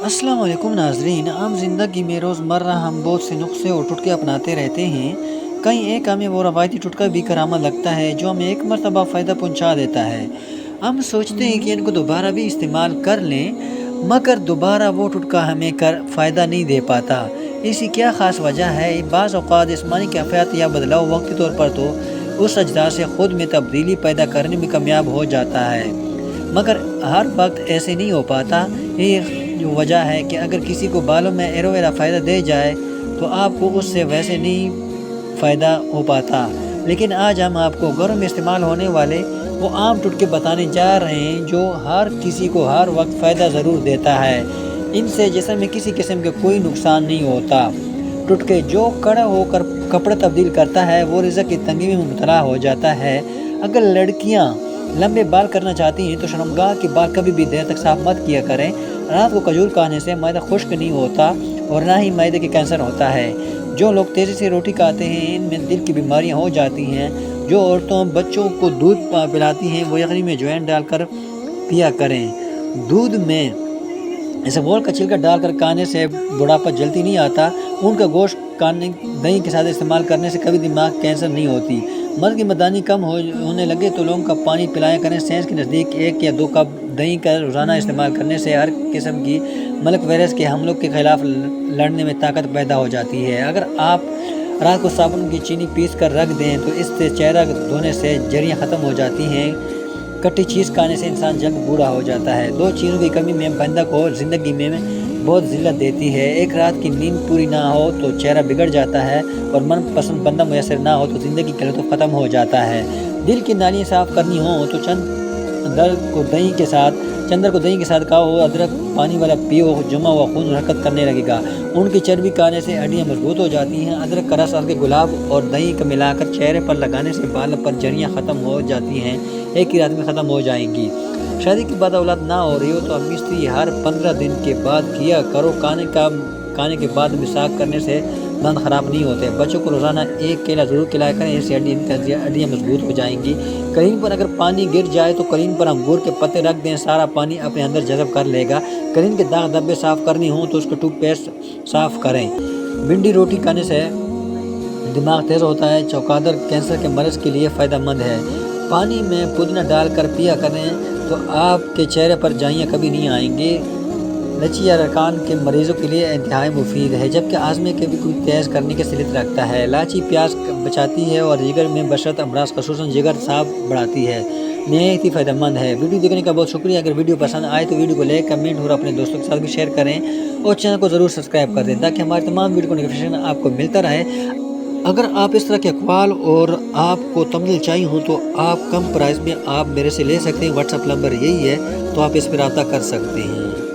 अस्सलाम वालेकुम नाज़रीन। आम ज़िंदगी में रोज़मर्रा हम बहुत से नुस्खे और टुटके अपनाते रहते हैं। कहीं एक हमें वो रवायती टुटका भी करामा लगता है जो हमें एक मरतबा फ़ायदा पहुंचा देता है। हम सोचते हैं कि इनको दोबारा भी इस्तेमाल कर लें, मगर दोबारा वो टुटका हमें फ़ायदा नहीं दे पाता। इसकी क्या ख़ास वजह है? बाज़ औक़ात जिस्मानी कैफ़ियत या बदलाव वक्ती तौर पर तो उस अज्जा से ख़ुद में तब्दीली पैदा करने में कामयाब हो जाता है, मगर हर वक्त ऐसे नहीं हो पाता। ये जो वजह है कि अगर किसी को बालों में एलोवेरा फ़ायदा दे जाए तो आपको उससे वैसे नहीं फ़ायदा हो पाता। लेकिन आज हम आपको घरों में इस्तेमाल होने वाले वो आम टुटके बताने जा रहे हैं जो हर किसी को हर वक्त फ़ायदा ज़रूर देता है। इनसे जिस्म में किसी किस्म के कोई नुकसान नहीं होता। टुटके जो कड़ा होकर कपड़े तब्दील करता है वो रिज़्क़ की तंगी में मुब्तला हो जाता है। अगर लड़कियाँ लंबे बाल करना चाहती हैं तो शर्मगाह के बाल कभी भी देर तक साफ मत किया करें। रात को खजूर खाने से मैदा खुश्क नहीं होता और ना ही मैदे के कैंसर होता है। जो लोग तेज़ी से रोटी खाते हैं इनमें दिल की बीमारियां हो जाती हैं। जो औरतों बच्चों को दूध पिलाती हैं वो यखनी में अजवाइन डालकर पिया करें। दूध में इसबगोल का छिलका डालकर खाने से बुढ़ापा जल्दी नहीं आता। उनका गोश्त खाने दही के साथ इस्तेमाल करने से कभी दिमाग कैंसर नहीं होती। मर्द की मर्दानी कम होने लगे तो लोगों का पानी पिलाया करें। साइंस के नज़दीक 1 या 2 कप दही का रोज़ाना इस्तेमाल करने से हर किस्म की मलक वायरस के हमलों के ख़िलाफ़ लड़ने में ताकत पैदा हो जाती है। अगर आप रात को साबुन की चीनी पीस कर रख दें तो इससे चेहरा धोने से झुर्रियाँ ख़त्म हो जाती हैं। कट्टी चीज़ खाने से इंसान जल्द बूढ़ा हो जाता है। 2 चीज़ों की कमी में बंदा को ज़िंदगी में बहुत ज़िल्लत देती है। एक रात की नींद पूरी ना हो तो चेहरा बिगड़ जाता है और मनपसंद बंदा मुयसर ना हो तो ज़िंदगी का लुत्फ़ ख़त्म हो जाता है। दिल की नालियाँ साफ़ करनी हो तो चंदर को दही के साथ खाओ। अदरक पानी वाला पियो, जमा हुआ खून हरकत करने लगेगा। उनकी चर्बी खाने से हड्डियाँ मजबूत हो जाती हैं। अदरक का रस हल्के गुलाब और दही का मिलाकर चेहरे पर लगाने से बाल पर झुर्रियाँ ख़त्म हो जाती हैं, एक ही रात में ख़त्म हो जाएंगी। शादी के बाद औलाद ना हो रही हो तो अब मिस्त्री हर 15 दिन के बाद किया करो। खाने के बाद मिसाक करने से दंत ख़राब नहीं होते। बच्चों को रोज़ाना 1 केला ज़रूर खिलाया करें, इससे हड्डियाँ मजबूत हो जाएंगी। कलीन पर अगर पानी गिर जाए तो कलीन पर अंगूर के पत्ते रख दें, सारा पानी अपने अंदर जज़ब कर लेगा। कलीन के दाग धब्बे साफ़ करनी हो तो उसको टूथपेस्ट साफ़ करें। भिंडी रोटी खाने से दिमाग तेज़ होता है। चौकादर कैंसर के मरीज़ के लिए फ़ायदेमंद है। पानी में पुदीना डालकर पिया करें तो आपके चेहरे पर जाइयाँ कभी नहीं आएंगी। लची या रकान के मरीज़ों के लिए इंतहाई मुफीद है, जबकि आज़मे के भी कोई तेज़ करने की सलीत रखता है। इलायची प्यास बचाती है और जिगर में बशरत अमराज खसूसन जिगर साफ बढ़ाती है। नहायत ही फ़ायदेमंद है। वीडियो देखने का बहुत शुक्रिया। अगर वीडियो पसंद आए तो वीडियो को लाइक, कमेंट और अपने दोस्तों के साथ भी शेयर करें और चैनल को ज़रूर सब्सक्राइब कर दें ताकि हमारे तमाम वीडियो को नोटिफिकेशन आपको मिलता रहे। अगर आप इस तरह के अक़वाल और आपको तमलील चाहिए हो तो आप कम प्राइस में आप मेरे से ले सकते हैं। व्हाट्सएप नंबर यही है, तो आप इस पर रब्ता कर सकते हैं।